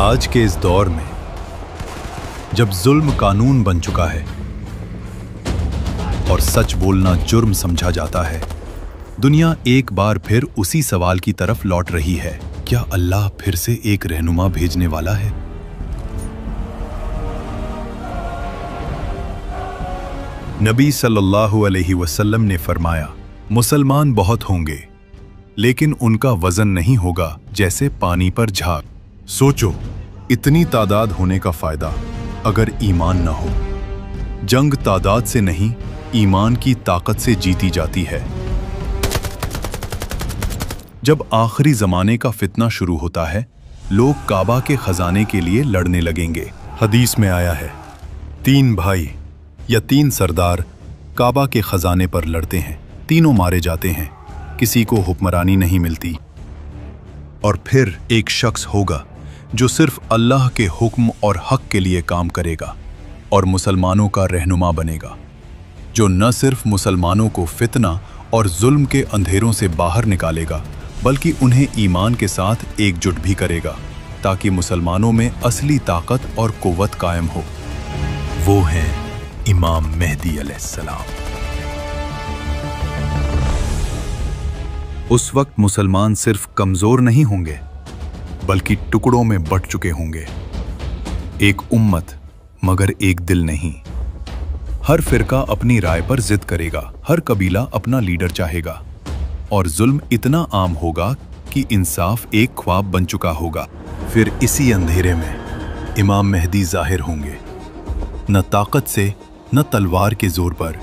आज के इस दौर में जब जुल्म कानून बन चुका है और सच बोलना जुर्म समझा जाता है, दुनिया एक बार फिर उसी सवाल की तरफ लौट रही है, क्या अल्लाह फिर से एक रहनुमा भेजने वाला है? नबी सल्लल्लाहु अलैहि वसल्लम ने फरमाया, मुसलमान बहुत होंगे लेकिन उनका वजन नहीं होगा जैसे पानी पर झाग। सोचो, इतनी तादाद होने का फायदा अगर ईमान न हो। जंग तादाद से नहीं, ईमान की ताकत से जीती जाती है। जब आखिरी जमाने का फितना शुरू होता है, लोग काबा के खजाने के लिए लड़ने लगेंगे। हदीस में आया है, 3 भाई या 3 सरदार काबा के खजाने पर लड़ते हैं, तीनों मारे जाते हैं, किसी को हुक्मरानी नहीं मिलती। और फिर एक शख्स होगा जो सिर्फ अल्लाह के हुक्म और हक के लिए काम करेगा और मुसलमानों का रहनुमा बनेगा, जो न सिर्फ मुसलमानों को फितना और जुल्म के अंधेरों से बाहर निकालेगा बल्कि उन्हें ईमान के साथ एकजुट भी करेगा ताकि मुसलमानों में असली ताकत और कुव्वत कायम हो। वो है इमाम मेहदी अलैहिस्सलाम। उस वक्त मुसलमान सिर्फ कमजोर नहीं होंगे बल्कि टुकड़ों में बंट चुके होंगे। एक उम्मत मगर एक दिल नहीं। हर फिरका अपनी राय पर जिद करेगा, हर कबीला अपना लीडर चाहेगा और जुल्म इतना आम होगा कि इंसाफ एक ख्वाब बन चुका होगा। फिर इसी अंधेरे में इमाम मेहदी जाहिर होंगे, न ताकत से न तलवार के जोर पर,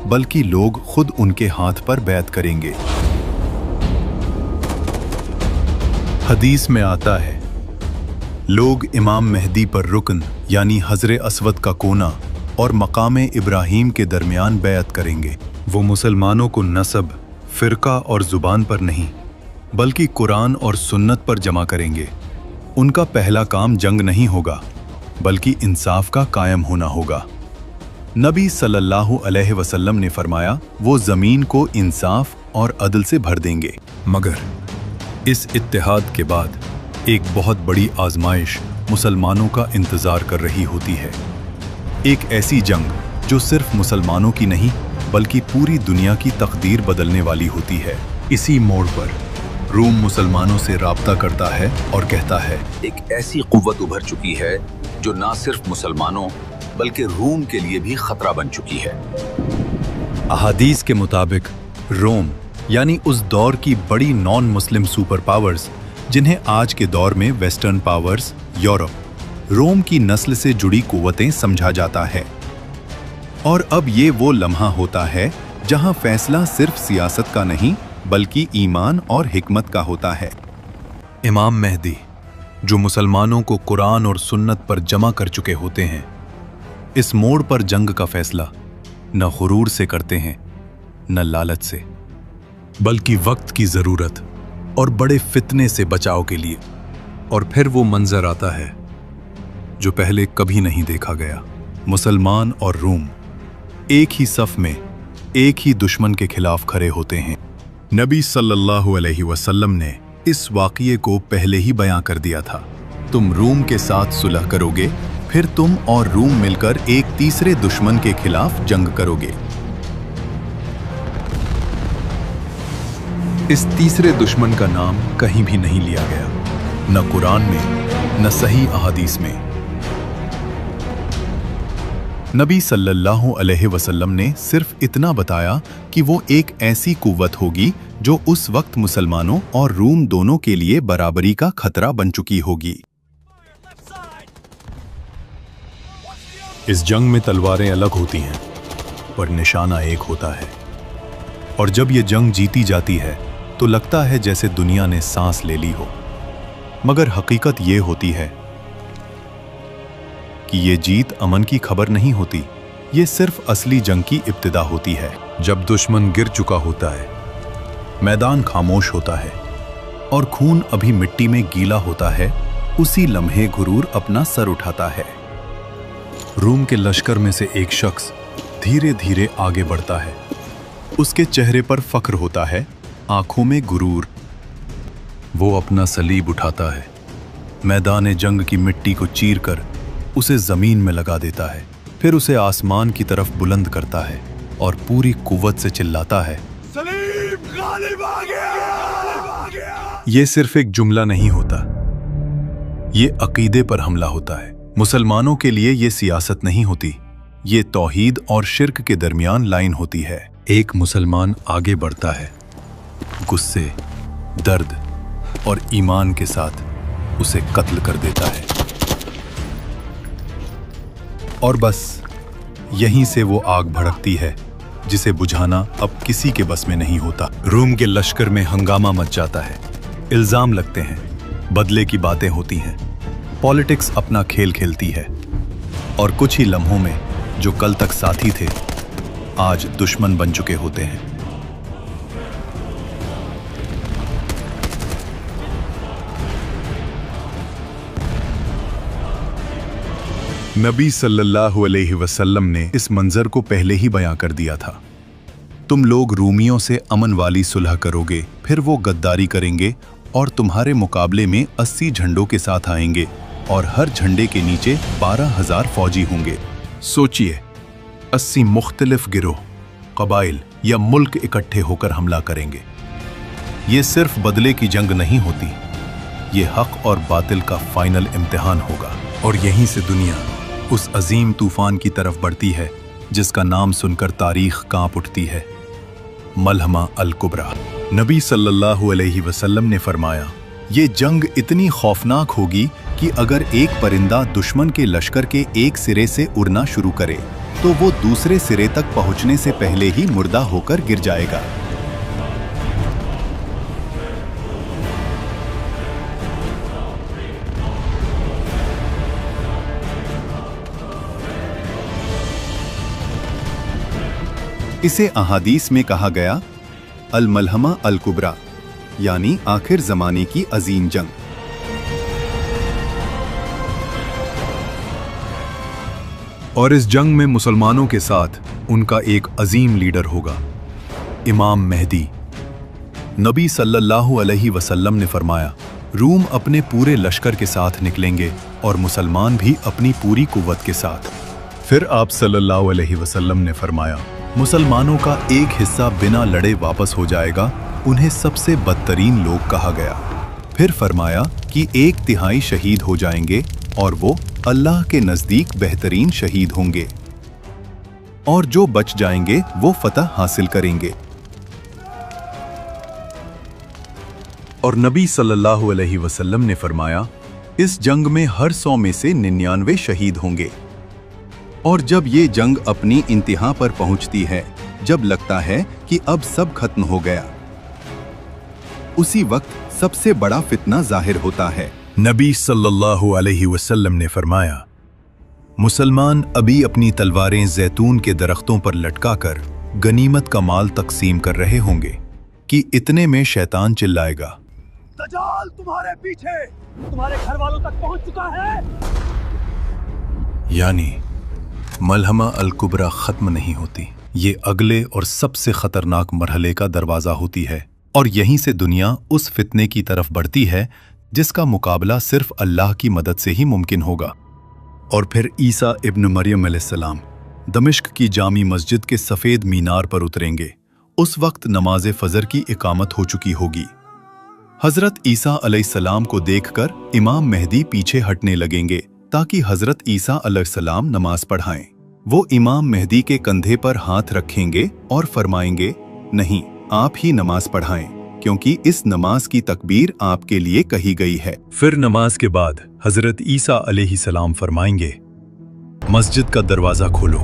बल्कि लोग खुद उनके हाथ पर बैत करेंगे। हदीस में आता है, लोग इमाम मेहदी पर रुकन यानी हजरे अस्वद का कोना और मकामे इब्राहीम के दरमियान बैत करेंगे। वो मुसलमानों को नसब, फिरका और जुबान पर नहीं बल्कि कुरान और सुन्नत पर जमा करेंगे। उनका पहला काम जंग नहीं होगा बल्कि इंसाफ का कायम होना होगा। नबी सल्लल्लाहु अलैहि वसल्लम ने फरमाया, वो जमीन को इंसाफ और अदल से भर देंगे। मगर इस इत्तेहाद के बाद एक बहुत बड़ी आजमाइश मुसलमानों का इंतजार कर रही होती है। एक ऐसी जंग जो सिर्फ मुसलमानों की नहीं बल्कि पूरी दुनिया की तकदीर बदलने वाली होती है। इसी मोड़ पर रूम मुसलमानों से राब्ता करता है और कहता है, एक ऐसी कुव्वत उभर चुकी है जो ना सिर्फ मुसलमानों बल्कि रूम के लिए भी खतरा बन चुकी है। अहादीस के मुताबिक रोम यानी उस दौर की बड़ी नॉन मुस्लिम सुपर पावर्स, जिन्हें आज के दौर में वेस्टर्न पावर्स, यूरोप, रोम की नस्ल से जुड़ी कुव्वतें समझा जाता है। और अब ये वो लम्हा होता है जहां फैसला सिर्फ सियासत का नहीं बल्कि ईमान और हिकमत का होता है। इमाम मेहदी, जो मुसलमानों को कुरान और सुन्नत पर जमा कर चुके होते हैं, इस मोड़ पर जंग का फैसला न गुरूर से करते हैं न लालच से, बल्कि वक्त की जरूरत और बड़े फितने से बचाव के लिए। और फिर वो मंजर आता है जो पहले कभी नहीं देखा गया। मुसलमान और रूम एक ही सफ में एक ही दुश्मन के खिलाफ खड़े होते हैं। नबी सल्लल्लाहु अलैहि वसल्लम ने इस वाक़ये को पहले ही बयां कर दिया था, तुम रूम के साथ सुलह करोगे, फिर तुम और रूम मिलकर एक तीसरे दुश्मन के खिलाफ जंग करोगे। इस तीसरे दुश्मन का नाम कहीं भी नहीं लिया गया, न कुरान में न सही अहादीस में। नबी सल्लल्लाहु अलैहि वसल्लम ने सिर्फ इतना बताया कि वो एक ऐसी कुव्वत होगी जो उस वक्त मुसलमानों और रूम दोनों के लिए बराबरी का खतरा बन चुकी होगी। इस जंग में तलवारें अलग होती हैं पर निशाना एक होता है। और जब ये जंग जीती जाती है तो लगता है जैसे दुनिया ने सांस ले ली हो, मगर हकीकत ये होती है कि ये जीत अमन की खबर नहीं होती, ये सिर्फ असली जंग की इब्तिदा होती है। जब दुश्मन गिर चुका होता है, मैदान खामोश होता है और खून अभी मिट्टी में गीला होता है, उसी लम्हे गुरूर अपना सर उठाता है। रूम के लश्कर में से एक शख्स धीरे धीरे आगे बढ़ता है। उसके चेहरे पर फख्र होता है, आंखों में गुरूर। वो अपना सलीब उठाता है मैदान जंग की मिट्टी को चीरकर उसे जमीन में लगा देता है, फिर उसे आसमान की तरफ बुलंद करता है और पूरी कुव्वत से चिल्लाता है, सलीम गालिब आ गया। ये सिर्फ एक जुमला नहीं होता, ये अकीदे पर हमला होता है। मुसलमानों के लिए ये सियासत नहीं होती, ये तौहीद और शिर्क के दरमियान लाइन होती है। एक मुसलमान आगे बढ़ता है, गुस्से, दर्द और ईमान के साथ उसे कत्ल कर देता है, और बस यहीं से वो आग भड़कती है जिसे बुझाना अब किसी के बस में नहीं होता। रूम के लश्कर में हंगामा मच जाता है, इल्जाम लगते हैं, बदले की बातें होती हैं, पॉलिटिक्स अपना खेल खेलती है, और कुछ ही लम्हों में जो कल तक साथी थे आज दुश्मन बन चुके होते हैं। नबी सल्लल्लाहु अलैहि वसल्लम ने इस मंजर को पहले ही बयां कर दिया था। तुम लोग रूमियों से अमन वाली सुलह करोगे, फिर वो गद्दारी करेंगे और तुम्हारे मुकाबले में 80 झंडों के साथ आएंगे और हर झंडे के नीचे 12,000 फौजी होंगे। सोचिए, 80 मुख्तलिफ गिरोह, कबाइल या मुल्क इकट्ठे होकर हमला करेंगे। ये सिर्फ बदले की जंग नहीं होती, ये हक और बातिल का फाइनल इम्तिहान होगा। और यहीं से दुनिया उस अजीम तूफान की तरफ बढ़ती है जिसका नाम सुनकर तारीख कांप उठती है, मलहमा अल कुबरा। नबी सल्लल्लाहु अलैहि वसल्लम ने फरमाया, ये जंग इतनी खौफनाक होगी कि अगर एक परिंदा दुश्मन के लश्कर के एक सिरे से उड़ना शुरू करे तो वो दूसरे सिरे तक पहुंचने से पहले ही मुर्दा होकर गिर जाएगा। इसे अहादीस में कहा गया अल मलहमा अल कुबरा, यानी आखिर जमाने की अजीम जंग। और इस जंग में मुसलमानों के साथ उनका एक अजीम लीडर होगा, इमाम मेहदी। नबी सल्लल्लाहु अलैहि वसल्लम ने फरमाया, रूम अपने पूरे लश्कर के साथ निकलेंगे और मुसलमान भी अपनी पूरी कुव्वत के साथ। फिर आप सल्लल्लाहु अलैहि वसल्लम ने फरमाया, मुसलमानों का एक हिस्सा बिना लड़े वापस हो जाएगा, उन्हें सबसे बदतरीन लोग कहा गया। फिर फरमाया कि 1/3 शहीद हो जाएंगे और वो अल्लाह के नज़दीक बेहतरीन शहीद होंगे, और जो बच जाएंगे वो फतह हासिल करेंगे। और नबी सल्लल्लाहु अलैहि वसल्लम ने फरमाया, इस जंग में हर 100 में से 99 शहीद होंगे। और जब ये जंग अपनी इंतहा पर पहुंचती है, जब लगता है कि अब सब खत्म हो गया, उसी वक्त सबसे बड़ा फितना जाहिर होता है। नबी सल्लल्लाहु अलैहि वसल्लम ने फरमाया, मुसलमान अभी अपनी तलवारें जैतून के दरख्तों पर लटकाकर गनीमत का माल तकसीम कर रहे होंगे कि इतने में शैतान चिल्लाएगा, दज्जाल तुम्हारे पीछे, तुम्हारे घर वालों तक पहुंच चुका है। यानी मलहमा अल कुबरा खत्म नहीं होती, ये अगले और सबसे खतरनाक मरहले का दरवाजा होती है। और यहीं से दुनिया उस फितने की तरफ बढ़ती है जिसका मुकाबला सिर्फ अल्लाह की मदद से ही मुमकिन होगा। और फिर ईसा इब्न मरियम अलैहिस्सलाम दमिश्क की जामी मस्जिद के सफ़ेद मीनार पर उतरेंगे। उस वक्त नमाज फजर की इकामत हो चुकी होगी। हजरत ईसा अलैहिस्सलाम को देखकर इमाम मेहदी पीछे हटने लगेंगे ताकि हजरत ईसा अलैहिस्सलाम नमाज पढ़ाएं। वो इमाम मेहदी के कंधे पर हाथ रखेंगे और फरमाएंगे, नहीं, आप ही नमाज पढ़ाएं, क्योंकि इस नमाज की तकबीर आपके लिए कही गई है। फिर नमाज के बाद हजरत ईसा अलैहिस्सलाम फरमाएंगे, मस्जिद का दरवाजा खोलो।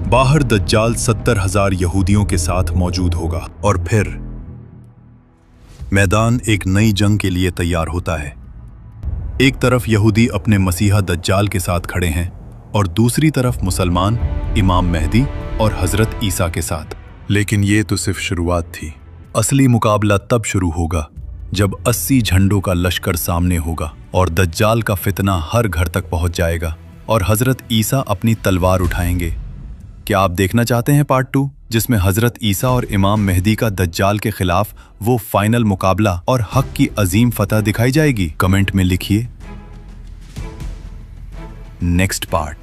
बाहर दज्जाल 70,000 यहूदियों के साथ मौजूद होगा। और फिर मैदान एक नई जंग के लिए तैयार होता है। एक तरफ यहूदी अपने मसीहा दज्जाल के साथ खड़े हैं और दूसरी तरफ मुसलमान इमाम मेहदी और हजरत ईसा के साथ। लेकिन ये तो सिर्फ शुरुआत थी। असली मुकाबला तब शुरू होगा जब 80 झंडों का लश्कर सामने होगा और दज्जाल का फितना हर घर तक पहुंच जाएगा और हजरत ईसा अपनी तलवार उठाएंगे। क्या आप देखना चाहते हैं पार्ट 2, जिसमें हजरत ईसा और इमाम मेहदी का दज्जाल के खिलाफ वो फाइनल मुकाबला और हक की अजीम फतह दिखाई जाएगी? कमेंट में लिखिए। Next part.